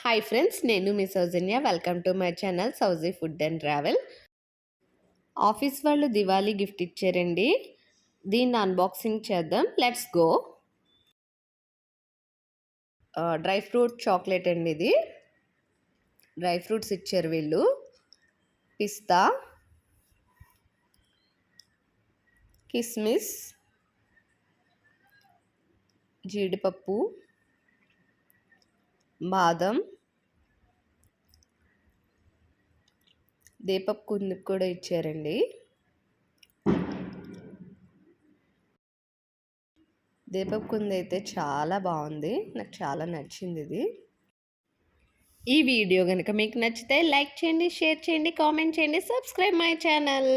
Hi friends, నేను మీ Soujanya. Welcome to my channel Souji food and travel. Office వాళ్ళు Diwali gift ఇచ్చారండి. దీన్ని అన్బాక్సింగ్ చేద్దాం. Let's go. Dry fruit chocolate అండి ఇది. డ్రై ఫ్రూట్స్ ఇచ్చారు వీళ్ళు. పిస్తా, కిస్మిస్, జీడిపప్పు, బాదం, దీపపు కుంది కూడా ఇచ్చారండి. దీపపు కుంది అయితే చాలా బాగుంది, నాకు చాలా నచ్చింది ఇది. ఈ వీడియో కనుక మీకు నచ్చితే లైక్ చేయండి, షేర్ చేయండి, కామెంట్ చేయండి, సబ్స్క్రైబ్ మై ఛానల్.